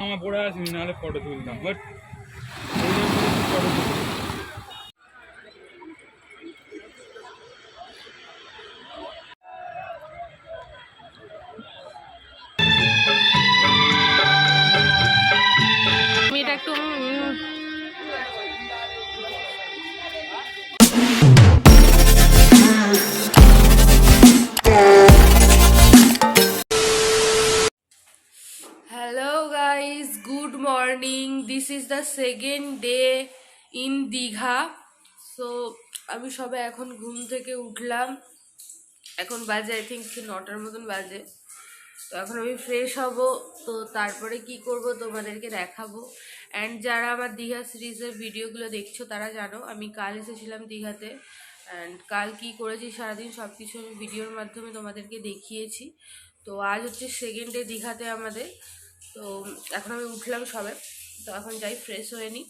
জামা পরে আসিনি, নাহলে ফটো তুলতাম। বাট এটা একটু Hello guys, good morning. This is the second day in Digha. So আমি সবে এখন ঘুম থেকে উঠলাম, এখন বাজে আই থিঙ্ক 9টার মতন বাজে। তো এখন আমি ফ্রেশ হব, তো তারপরে কি করব তোমাদেরকে দেখাবো। অ্যান্ড যারা আমার দীঘা সিরিজের ভিডিওগুলো দেখছো তারা জানো আমি কাল এসেছিলাম দীঘাতে, অ্যান্ড কাল কি করেছি সারাদিন সব কিছু আমি ভিডিওর মাধ্যমে তোমাদেরকে দেখিয়েছি। তো আজ হচ্ছে সেকেন্ড ডে দীঘাতে আমাদের। তো এখন আমি উঠলাম সবে, তো এখন যাই ফ্রেশ হয়ে নিই।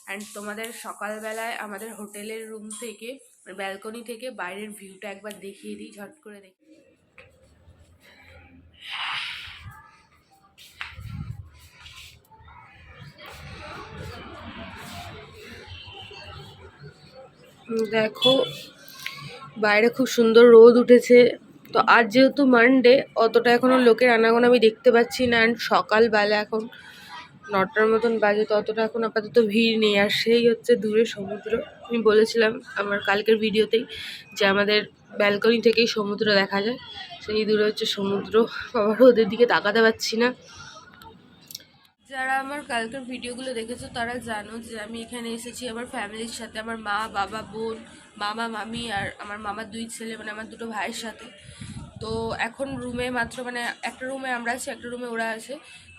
অ্যান্ড তোমাদের সকালবেলায় আমাদের হোটেলের রুম থেকে ব্যালকনি থেকে বাইরের ভিউটা একবার দেখিয়ে দিই, ঝট করে দেখি। দেখো বাইরে খুব সুন্দর রোদ উঠেছে। তো আজ যেহেতু মানডে, অতটা এখনো লোকের আনাগোনা আমি দেখতে পাচ্ছি না। অ্যান্ড সকালবেলা এখন 9টার মতন বাজে, তো অতটা এখন আপাতত ভিড় নেই। আর সেই হচ্ছে দূরে সমুদ্র। আমি বলেছিলাম আমার কালকের ভিডিওতেই যে আমাদের ব্যালকনি থেকেই সমুদ্র দেখা যায়, সেই দূরে হচ্ছে সমুদ্র। আবার ওদের দিকে তাকাতে পারছি না। যারা আমার কালকের ভিডিওগুলো দেখেছো তারা জানো যে আমি এখানে এসেছি আমার ফ্যামিলির সাথে, আমার মা, বাবা, বোন, মামা, মামি আর আমার মামার 2 ছেলে, মানে আমার 2 ভাইয়ের সাথে। তো এখন রুমে মাত্র, মানে একটা রুমে আমরা আছি, একটা রুমে ওরা আছে।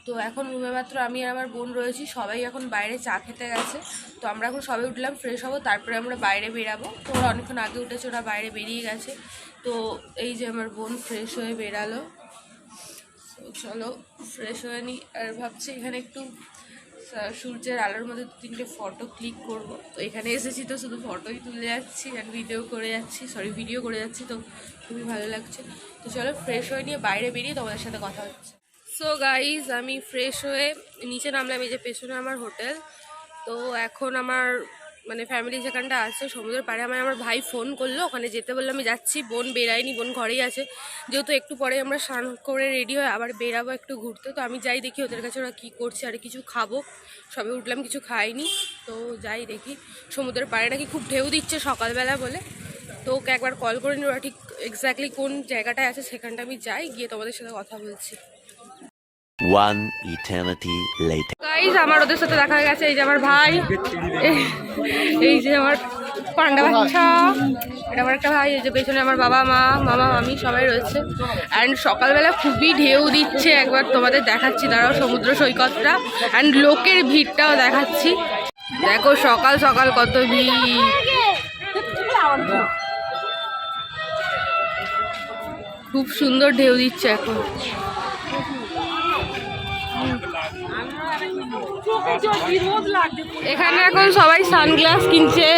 তো এখন রুমে মাত্র আমি আর আমার বোন রয়েছি, সবাই এখন বাইরে চা খেতে গেছে। তো আমরা এখন সবাই উঠলাম, ফ্রেশ হবো, তারপরে আমরা বাইরে বেরাবো। তো ওরা অনেকক্ষণ আগে উঠেছে, ওরা বাইরে বেরিয়ে গেছে। তো এই যে আমার বোন ফ্রেশ হয়ে বেরালো। চলো ফ্রেশ হয়ে নিই। আর ভাবছি এখানে একটু সূর্যের আলোর মধ্যে 2-3টে ফটো ক্লিক করব। তো এখানে এসেছি তো শুধু ফটোই তুলে যাচ্ছি আর ভিডিও করে যাচ্ছি, তো খুবই ভালো লাগছে। তো চলো ফ্রেশ হয়ে নিয়ে বাইরে বেরিয়ে তোমাদের সাথে কথা হচ্ছে। সো গাইজ আমি ফ্রেশ হয়ে নিচে নামলাম, এই যে পেছনে আমার হোটেল। তো এখন আমার মানে ফ্যামিলি যেখানটা আছে সমুদ্রের পাড়ে, আমার ভাই ফোন করলো, ওখানে যেতে বললো। আমি যাচ্ছি, বোন বেরায়নি, বোন ঘরেই আছে। যেহেতু একটু পরে আমরা স্নান করে রেডি হয়ে আবার বেরাবো একটু ঘুরতে। তো আমি যাই দেখি ওদের কাছে ওরা কী করছে, আর কিছু খাবো। সবে উঠলাম, কিছু খাইনি। তো যাই দেখি সমুদ্রের পাড়ে নাকি খুব ঢেউ দিচ্ছে সকালবেলা বলে। তো ওকে একবার কল করে নি, ওরা ঠিক এক্স্যাক্টলি কোন জায়গাটায় আছে সেখানটা আমি যাই, গিয়ে তোমাদের সাথে কথা বলছি। One eternity later. গাইস আমার ওদের সাথে দেখা হয়ে গেছে। এই যে আমার ভাই, এই যে আমার পান্ডা বাচ্চা, এটা আমার একটা ভাই। এই যে পেছনে আমার বাবা, মা, মামা, মামি সবাই রয়েছে। অ্যান্ড সকালবেলা খুবই ঢেউ দিচ্ছে, একবার তোমাদের দেখাচ্ছি দাঁড়াও সমুদ্র সৈকতটা। অ্যান্ড লোকের ভিড়টাও দেখাচ্ছি। দেখো সকাল সকাল কত ভিড়। খুব সুন্দর ঢেউ দিচ্ছে এখন। এখানে এখন সবাই সানগ্লাস কিনছে।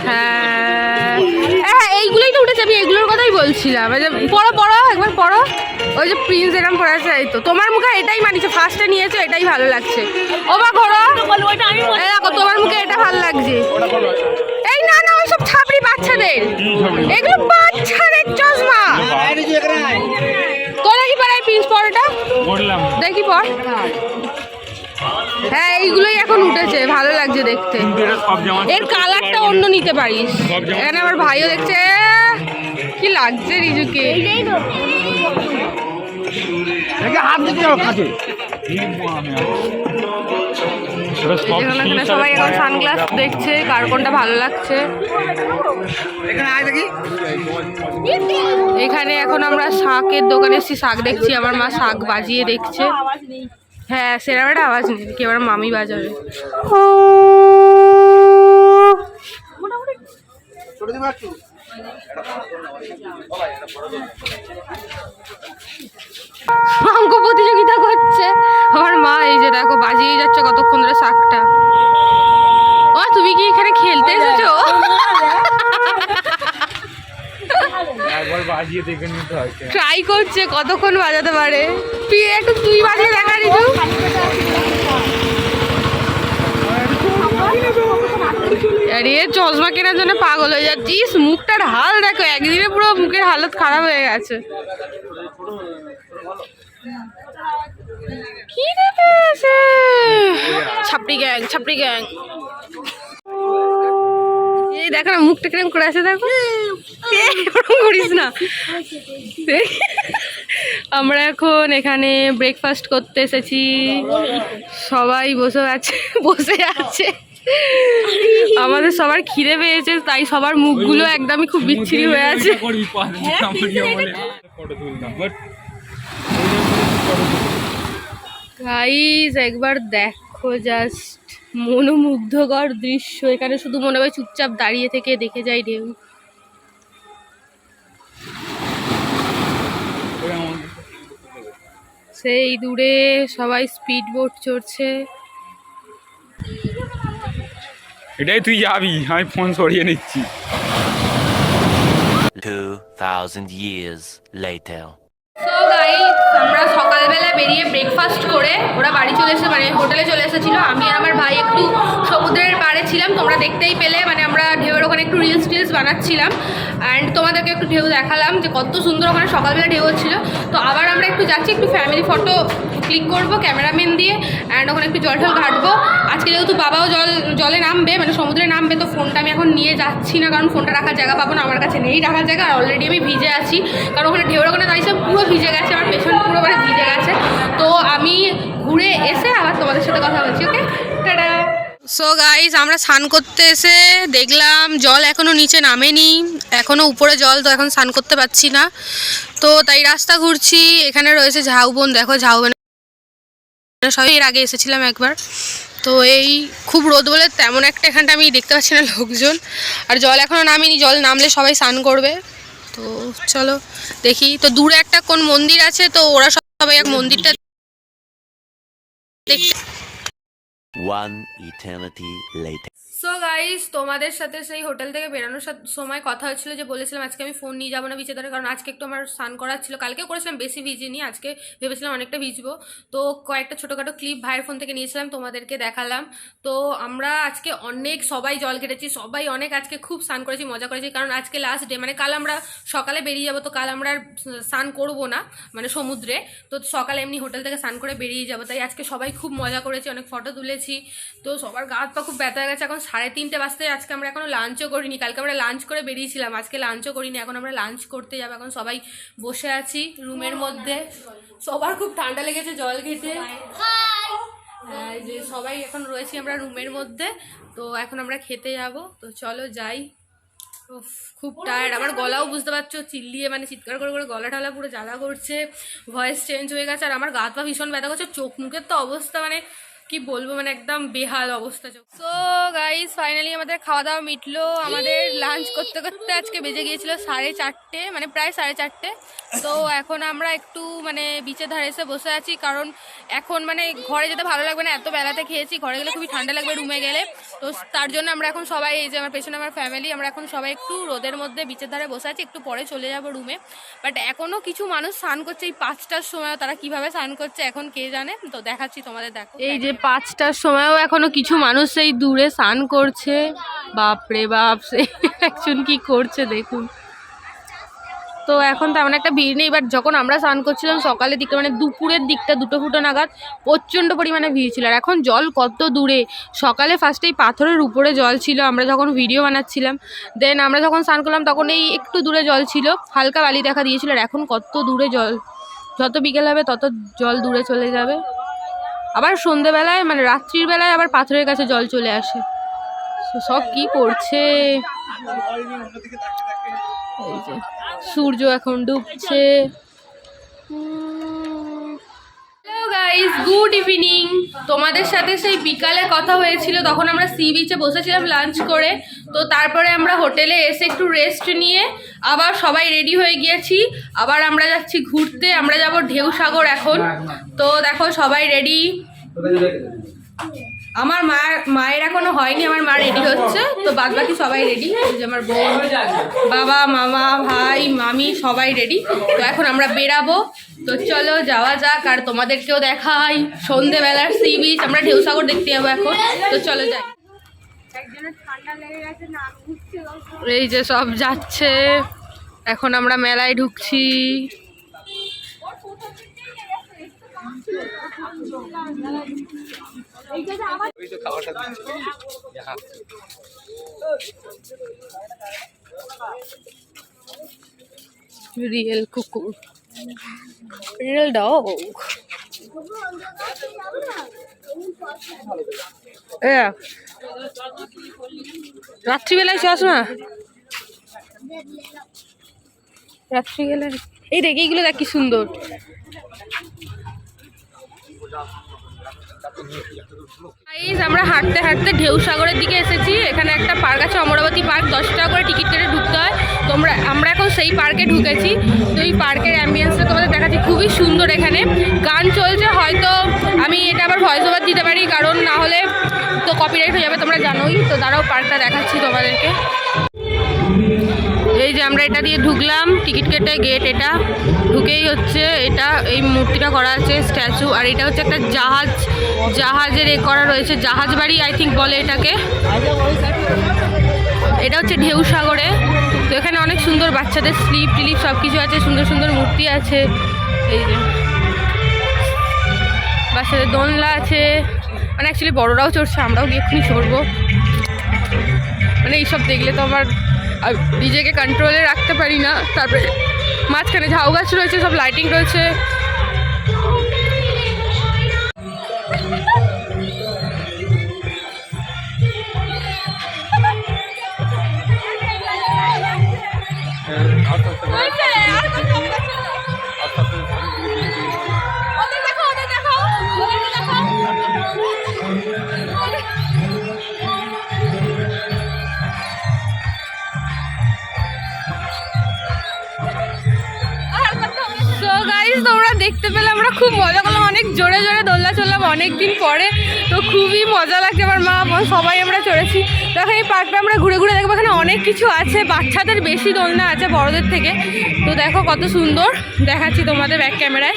হ্যাঁ হ্যাঁ এইগুলোই তো উঠেছে, আমি এগুলোর কথাই বলছিলাম। পড়ো পড়ো একবার পড়ো, ওই যে প্রিন্স এরম পড়ে আছে। এই তো তোমার মুখে এটাই মানিয়েছে, ফার্স্টে নিয়েছো এটাই ভালো লাগছে। ও মা ঘোরো, দেখো তোমার মুখে এটা ভালো লাগছে। এই না না ওইসব ছাপড়ি বাচ্চাদের, এগুলো বাচ্চাদের চশমা। তোরা কি পড়াই প্রিন্স পড়োটা দেখি পড়। হ্যাঁ এইগুলোই এখন উঠেছে, ভালো লাগছে দেখতে। এর কালারটা অন্য নিতে পারিস। এখানে আমার ভাইও দেখছে, কি লাগছে রিজুকে। সবাই এখন সানগ্লাস দেখছে, কার কোনটা ভালো লাগছে। এখানে এখন আমরা শাকের দোকানে এসেছি, শাক দেখছি। আমার মা শাক বাজিয়ে দেখছে। হ্যাঁ সেরকম একটা আওয়াজ নেই, কি এবার মামি বাজাবে। অঙ্ক প্রতিযোগিতা করছে আমার মা। এই যে দেখো বাজিয়ে যাচ্ছে কতক্ষণ ধরে শাকটা। ও তুমি কি এখানে খেলতে এসেছো? ট্রাই করছে কতক্ষণ বাজাতে পারে। তুই বাজিয়ে দেখা রিজু। আর এ চশমা কেনার জন্য পাগল হয়ে যাচ্ছিস। মুখটার হাল দেখো, একদিনে পুরো মুখের হালত খারাপ হয়ে গেছে। কি দেখেছে ছাপড়ি গ্যাং, ছাপড়ি গ্যাং। এই দেখো না মুখটা কিরম করে আছে, দেখো এরকম করিস না। আমরা এখন এখানে ব্রেকফাস্ট করতে এসেছি, সবাই বসে আছে। আমাদের সবার খিদে পেয়েছে, তাই সবার মুখগুলো একদমই খুব বিচ্ছিরি হয়ে আছে। গাইস একবার দেখো, জাস্ট মনোমুগ্ধকর দৃশ্য। এখানে শুধু মনে হয় চুপচাপ দাঁড়িয়ে থেকে দেখে যাই ঢেউ। সেই দূরে সবাই স্পিড বোট চড়ছে। এটাই তুই যাবি, আমি ফোন সরিয়ে নিচ্ছি। 2000 years later. সো গাইস আমরা সকালবেলা বেরিয়ে ব্রেকফাস্ট করে ওরা বাড়ি চলে এসে মানে হোটেলে চলে এসেছিলো। আমি আর আমার ভাই একটু সমুদ্রের পাড়ে ছিলাম, তোমরা দেখতেই পেলে। মানে আমরা ঢেউয়ের ওখানে একটু রিলস বানাচ্ছিলাম অ্যান্ড তোমাদেরকে একটু ঢেউ দেখালাম যে কত সুন্দর ওখানে সকালবেলা ঢেউ হচ্ছিলো। তো আবার আমরা একটু যাচ্ছি, একটু ফ্যামিলি ফটো ক্লিক করবো ক্যামেরাম্যান দিয়ে অ্যান্ড ওখানে একটু জল টল ঘাটবো। আজকে যেহেতু বাবাও জলে নামবে, মানে সমুদ্রে নামবে, তো ফোনটা আমি এখন নিয়ে যাচ্ছি না, কারণ ফোনটা রাখার জায়গা পাবো না, আমার কাছে নেই রাখার জায়গা। আর অলরেডি আমি ভিজে আছি, কারণ ওখানে ঢেউয়ের ওখানে দাঁড়িয়েছে পুরো ভিজে গেছে, আমার পেছন পুরো মানে ভিজে গেছে। তো আমি ঘুরে এসে আবার তোমাদের সাথে কথা বলছি, ওকে টাটা। সো গাইস আমরা স্নান করতে এসে দেখলাম জল এখনও নিচে নামেনি, এখনও উপরে জল, তো এখন স্নান করতে পারছি না। তো তাই রাস্তা ঘুরছি। এখানে রয়েছে ঝাউবন, দেখো ঝাউবন সবাই এর আগে এসেছিলাম একবার। তো এই খুব রোদ বলে তেমন একটা এখানটা আমি দেখতে পাচ্ছি না লোকজন, আর জল এখনও নামেনি, জল নামলে সবাই স্নান করবে। তো চলো দেখি। তো দূরে একটা কোন মন্দির আছে, তো ওরা সবাই এক মন্দিরটা দেখতে। One eternity later. So guys তোমাদের সাথে সেই হোটেল থেকে বেরোনোর সময় কথা হচ্ছিল যে বলেছিলাম আজকে আমি ফোন নিয়ে যাবো না বিচে ধরে, কারণ আজকে একটু আমার স্নান করার ছিল। কালকেও করেছিলাম, বেশি ভিজিনি, আজকে ভেবেছিলাম অনেকটা ভিজবো। তো কয়েকটা ছোটোখাটো ক্লিপ ভাইয়ের ফোন থেকে নিয়েছিলাম, তোমাদেরকে দেখালাম। তো আমরা আজকে অনেক সবাই জল কেটেছি, সবাই অনেক আজকে খুব স্নান করেছি, মজা করেছি, কারণ আজকে লাস্ট ডে। মানে কাল আমরা সকালে বেরিয়ে যাবো, তো কাল আমরা স্নান করবো না মানে সমুদ্রে, তো সকালে এমনি হোটেল থেকে স্নান করে বেরিয়ে যাবো। তাই আজকে সবাই খুব মজা করেছি, অনেক ফটো তুলেছি। তো সবার গা হাত পা খুব ব্যথা হয়ে গেছে, এখন 3:30 বাজতে। আজকে আমরা এখনো লাঞ্চও করিনি, কালকে আমরা লাঞ্চ করে বেরিয়েছিলাম, আজকে লাঞ্চও করিনি। এখন আমরা লাঞ্চ করতে যাবো। এখন সবাই বসে আছি রুমের মধ্যে, সবার খুব ঠান্ডা লেগেছে জল ঘেটে। যে সবাই এখন রয়েছি আমরা রুমের মধ্যে। তো এখন আমরা খেতে যাব, তো চলো যাই। খুব টায়ার্ড, আমার গলাও বুঝতে পারছো চিল্লিয়ে মানে চিৎকার করে করে গলা টলা পুরো জ্বালা করছে, ভয়েস চেঞ্জ হয়ে গেছে। আর আমার গা পা ভীষণ ব্যথা করছে, চোখ মুখের তো অবস্থা মানে কি বলবো, মানে একদম বেহাল অবস্থা। সো গাইস ফাইনালি আমাদের খাওয়া দাওয়া মিটলো। আমাদের লাঞ্চ করতে করতে আজকে বেজে গিয়েছিল 4:30, মানে প্রায় 4:30। তো এখন আমরা একটু মানে বিচের ধারে এসে বসে আছি, কারণ এখন মানে ঘরে যেতে ভালো লাগবে না, এত বেলাতে খেয়েছি, ঘরে গেলে খুবই ঠান্ডা লাগবে রুমে গেলে। তো তার জন্য আমরা এখন সবাই, এই যে আমার পেছনে আমার ফ্যামিলি, আমরা এখন সবাই একটু রোদের মধ্যে বিচের ধারে বসে আছি, একটু পরে চলে যাবো রুমে। বাট এখনও কিছু মানুষ স্নান করছে এই 5টার সময়, তারা কিভাবে স্নান করছে এখন কে জানে। তো দেখাচ্ছি তোমাদের, দেখো এই যে 5টার সময়ও এখনো কিছু মানুষ সেই দূরে স্নান করছে। বাপরে বাপ, সে একজন কি করছে দেখুন। তো এখন তেমন একটা ভিড় নেই, বাট যখন আমরা স্নান করছিলাম সকালের দিকটা মানে দুপুরের দিকটা 2টো নাগাদ প্রচণ্ড পরিমাণে ভিড় ছিল। আর এখন জল কত দূরে, সকালে ফার্স্টেই পাথরের উপরে জল ছিল আমরা যখন ভিডিও বানাচ্ছিলাম, দেন আমরা যখন স্নান করলাম তখন এই একটু দূরে জল ছিল, হালকা বালি দেখা দিয়েছিল। আর এখন কত দূরে জল, যত বিকেল হবে তত জল দূরে চলে যাবে। আবার সন্ধেবেলায় মানে রাত্রির বেলায় আবার পাথরের কাছে জল চলে আসে। সব কি করছে, এই যে সূর্য এখন ডুবছে। Hello guys, good evening. তোমাদের সাথে সেই বিকালে কথা হয়েছিল, তখন আমরা সি বিচে বসেছিলাম লাঞ্চ করে। তো তারপরে আমরা হোটেলে এসে একটু রেস্ট নিয়ে আবার সবাই রেডি হয়ে গিয়েছি, আবার আমরা যাচ্ছি ঘুরতে। আমরা যাব ঢেউসাগর এখন। তো দেখো সবাই রেডি, আমার মায়ের এখনো হয়নি, আমার মা রেডি হচ্ছে। তো বাদ বাকি সবাই রেডি, যে আমার বোন, বাবা, মামা, ভাই, মামি সবাই রেডি। তো এখন আমরা বেরাবো, তো চলো যাওয়া যাক। আর তোমাদেরকেও দেখাই সন্ধেবেলার সি বিচ, আমরা ঢেউসাগর দেখতে যাবো এখন, তো চলো যাই। এই যে সব যাচ্ছে, এখন আমরা মেলায় ঢুকছি। রিয়েল কুকুর, রিয়েল ডগ। রাত্রিবেলায় চাস না, রাত্রিবেলায় এই দেখ এইগুলো দেখ কি সুন্দর। আমরা হাঁটতে হাঁটতে ঢেউ সাগরের দিকে এসেছি। এখানে একটা পার্ক আছে অমরাবতী পার্ক, 10 টাকা করে টিকিট কেটে ঢুকতে হয়। আমরা এখন সেই পার্কে ঢুকেছি। তো এই পার্কের অ্যাম্বিয়েন্সটা তোমাদের দেখাচ্ছি, খুবই সুন্দর। এখানে গান চলছে, হয়তো আমি এটা আবার ভয়েস ওভার দিতে পারি, কারণ না হলে তো কপিরাইট হয়ে যাবে, তোমরা জানোই। তো দাঁড়াও পার্কটা দেখাচ্ছি তোমাদেরকে। এই যে আমরা এটা দিয়ে ঢুকলাম, টিকিট কেটে গেট এটা, ঢুকেই হচ্ছে এটা এই মূর্তিটা করা আছে স্ট্যাচু। আর এটা হচ্ছে একটা জাহাজের এ করা রয়েছে, জাহাজ বাড়ি আই থিঙ্ক বলে এটাকে। এটা হচ্ছে ঢেউ সাগরে। তো এখানে অনেক সুন্দর বাচ্চাদের স্লিপ টিলিপ সব কিছু আছে, সুন্দর সুন্দর মূর্তি আছে। এই যে বাচ্চাদের দোলনা আছে, মানে অ্যাকচুয়ালি বড়রাও চড়ছে, আমরাও গিয়ে এক্ষুনি চড়বো। মানে এইসব দেখলে তো আমার নিজেকে কন্ট্রোলে রাখতে পারি না। তারপরে মাঝখানে ঝাউ গাছ রয়েছে, সব লাইটিং রয়েছে। তোমরা দেখতে পেলে আমরা খুব মজা করলাম, অনেক জোরে জোরে দোলনা চললাম অনেকদিন পরে। তো খুবই মজা লাগছে, আমার মা সবাই আমরা চড়েছি। তো এখন এই পার্কটা আমরা ঘুরে ঘুরে দেখবো, এখানে অনেক কিছু আছে, বাচ্চাদের বেশি দোলনা আছে বড়দের থেকে। তো দেখো কত সুন্দর, দেখাচ্ছি তোমাদের ব্যাক ক্যামেরায়।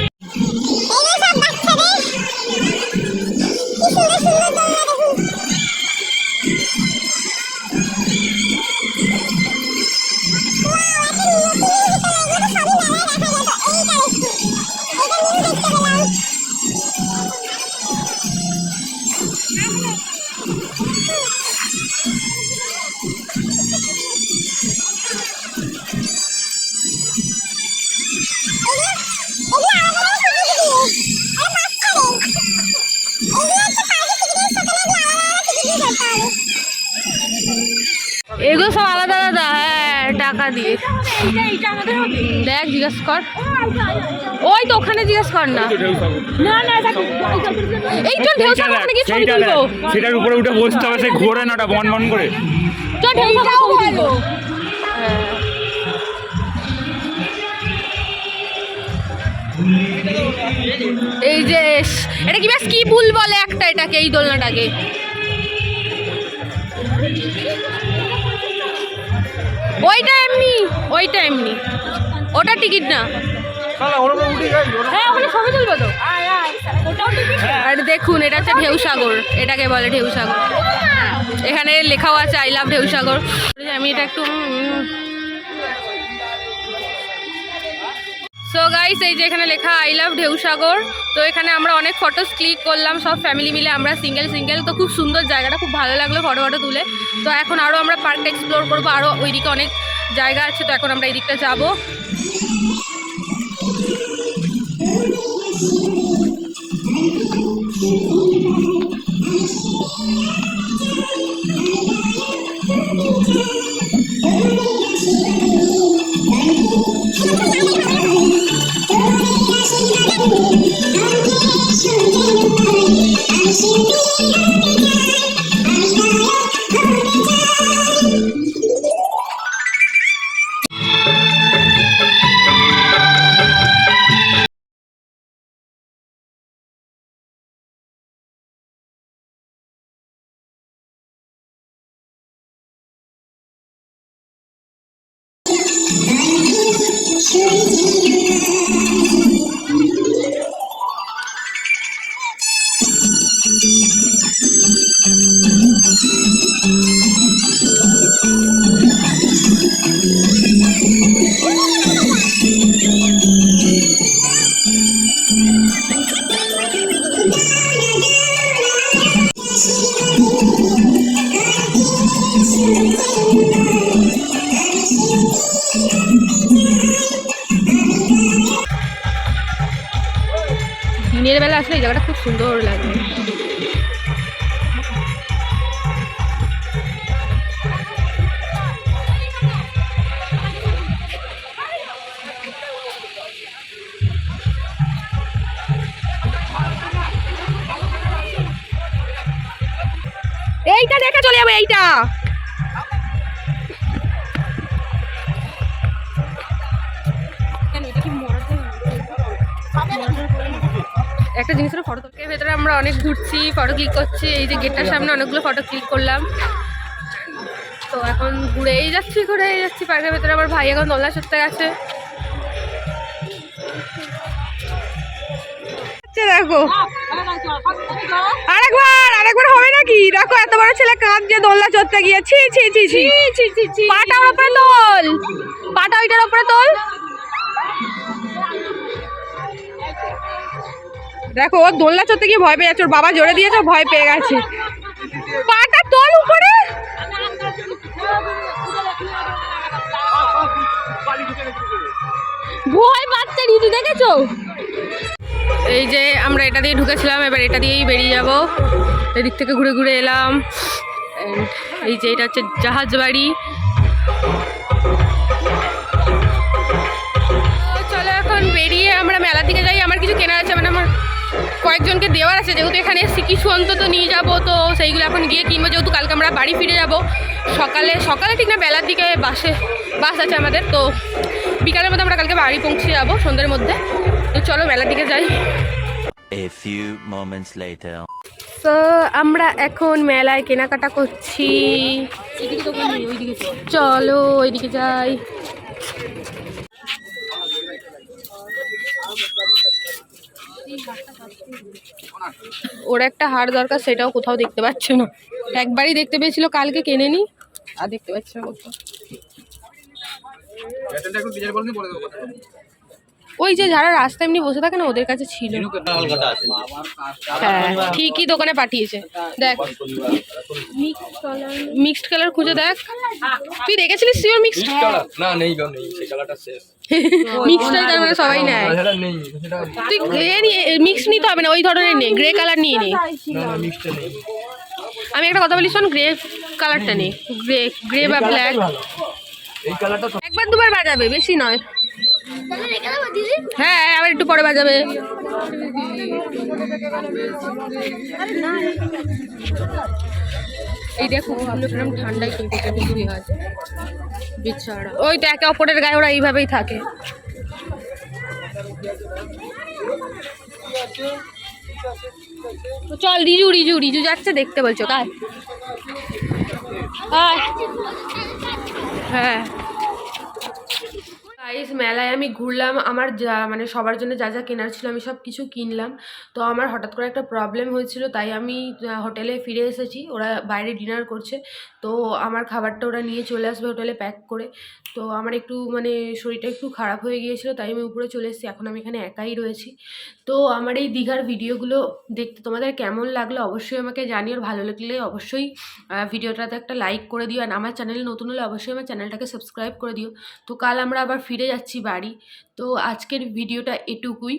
এগুলো সব আলাদা আলাদা, হ্যাঁ টাকা দিয়ে। দেখ জিজ্ঞাসা কর, ওই তো ওখানে জিজ্ঞাসা কর না। এই তো ঢেউ সাগর, ওখানে গিয়ে ছবি তুলবো। সেটার উপরে উঠে বসতে হবে, সেই ঘোরে না, ওটা বন বন করে। তো ঢেউ সাগর ভালো। এই যে এটা কি, ব্যাস কি পুল বলে একটা এটাকে, এই দোলনাটাকে। ওইটা এমনি, ওইটা এমনি, ওটা টিকিট না। হ্যাঁ ওখানে ছবি তুলবো তো। আর দেখুন এটা হচ্ছে ঢেউ সাগর, এটাকে বলে ঢেউ সাগর। এখানে লেখাও আছে আই লাভ ঢেউ সাগর। আমি এটা একটু সো গাইস, এই যে এখানে লেখা আই লাভ ঢেউ সাগর। তো এখানে আমরা অনেক ফটোস ক্লিক করলাম, সব ফ্যামিলি মিলে, আমরা সিঙ্গেল সিঙ্গেল। তো খুব সুন্দর জায়গাটা, খুব ভালো লাগলো ফটো ফটো তুলে। তো এখন আরও আমরা পার্কটা এক্সপ্লোর করবো, আরও ওইদিকে অনেক জায়গা আছে। তো এখন আমরা এই দিকটা যাবো। দিনের বেলা আসলে এই জায়গাটা খুব সুন্দর লাগে। এইটা দেখে চলে যাবে, এইটা একটা জিনিসের ফটো তোলার ভেতরে আমরা অনেক ঘুরছি, ফটো ক্লিক করছি। এই যে গেটটার সামনে অনেকগুলো ফটো ক্লিক করলাম। তো এখন ঘুরেই যাচ্ছি পার্কের ভেতরে। আমার ভাই এখন দোলনা চড়তে গেছে। দেখো আরেকবার হবে নাকি? দেখো এত বড় ছেলে কাঁদছে দোলনা চড়তে গিয়ে। ছি ছি ছি ছি ছি, পাটা ওর উপরে তোল, পাটা ওইটার উপরে তোল। দেখো ও দোলনা চড়তে গিয়ে ভয় পেয়ে যাচ্ছে, ওর বাবা জোরে দিয়েছে, ভয় পেয়ে গেছে। পাটা তোল উপরে। ভয় পাচ্ছে রীতি, দেখেছো? এই যে আমরা এটা দিয়ে ঢুকেছিলাম, এবার এটা দিয়েই বেরিয়ে যাব। এদিক থেকে ঘুরে ঘুরে এলাম। এই যে এটা হচ্ছে জাহাজ বাড়ি। চলো এখন বেরিয়ে আমরা মেলার দিকে যাই। আমার কিছু কেনার আছে, মানে আমার কয়েকজনকে দেওয়ার আছে, যেহেতু এখানে এসেছি কিছু অন্তত নিয়ে যাবো। তো সেইগুলো এখন গিয়ে কিনবো, যেহেতু কালকে আমরা বাড়ি ফিরে যাব। সকালে ঠিক না, বেলার দিকে বাস আছে আমাদের। তো বিকালের মধ্যে আমরা কালকে বাড়ি পৌঁছে যাবো, সন্ধ্যের মধ্যে। তো চলো মেলার দিকে যাই। A few moments later. তো আমরা এখন মেলায় কেনাকাটা করছি। চলো ওইদিকে যাই। ওর একটা হার দরকার, সেটাও কোথাও দেখতে পাচ্ছ না। একবারই দেখতে পেয়েছিল, কালকে কেনেনি, আর দেখতে পাচ্ছ না কোথাও। ওই যে যারা রাস্তায় এমনি বসে থাকে না, ওদের কাছে ছিল। হ্যাঁ ঠিকই দোকানে পাঠিয়েছে। দেখ মিক্সড কালার খুঁজে দেখ। তুই দেখেছিলিস শিওর মিক্সড? না নেই সেই কালারটা শেষ। মিক্সড তার মানে সবাই নেয়। তুই গ্রে নিয়ে মিক্সড নিতে হবে না, ওই ধরনের নে, গ্রে কালার নিয়ে নে। আমি একটা কথা বলি শোন, গ্রে কালারটা নে, গ্রে বা ব্ল্যাক। একবার দুবার বাজাবে, বেশি নয়। হ্যাঁ আবার একটু পরে বাজাবে। এই দেখো কিরকম ঠান্ডায় কিন্তু শুয়ে আছে বিছাড়া। ওই তো একে অপরের গায়ে ওরা এইভাবেই থাকে। চল রিজু যাচ্ছে, দেখতে বলছো কাল? হ্যাঁ গাইস মেলায় আমি ঘুরলাম। আমার যা মানে সবার জন্য যা যা কেনার ছিল আমি সব কিছু কিনলাম। তো আমার হঠাৎ করে একটা প্রবলেম হয়েছিল, তাই আমি হোটেলে ফিরে এসেছি। ওরা বাইরে ডিনার করছে, তো আমার খাবারটা ওরা নিয়ে চলে আসবে হোটেলে প্যাক করে। তো আমার একটু মানে শরীরটা একটু খারাপ হয়ে গিয়েছিলো, তাই আমি উপরে চলে এসেছি। এখন আমি এখানে একাই রয়েছি। তো আমার এই দীঘার ভিডিওগুলো দেখতে তোমাদের কেমন লাগলো অবশ্যই আমাকে জানিও। ভালো লাগলে অবশ্যই ভিডিওটাতে একটা লাইক করে দিও। আর আমার চ্যানেলে নতুন হলে অবশ্যই আমার চ্যানেলটাকে সাবস্ক্রাইব করে দিও। তো কাল আমরা আবার ফিরে যাচ্ছি বাড়ি। তো আজকের ভিডিওটা এটুকুই।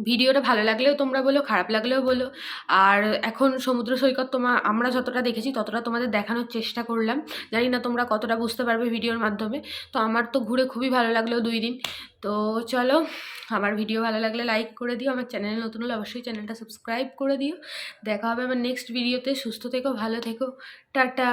ভিডিওটা ভালো লাগলেও তোমরা বলো, খারাপ লাগলেও বলো। আর এখন সমুদ্র সৈকত আমরা যতটা দেখেছি ততটা তোমাদের দেখানোর চেষ্টা করলাম। জানি না তোমরা কতটা বুঝতে পারবে ভিডিওর মাধ্যমে। তো আমার তো ঘুরে খুবই ভালো লাগলো 2 দিন। তো চলো, আমার ভিডিও ভালো লাগলে লাইক করে দিও। আমার চ্যানেলে নতুন হলে অবশ্যই চ্যানেলটা সাবস্ক্রাইব করে দিও। দেখা হবে আমার নেক্সট ভিডিওতে। সুস্থ থেকো, ভালো থেকো, টাটা।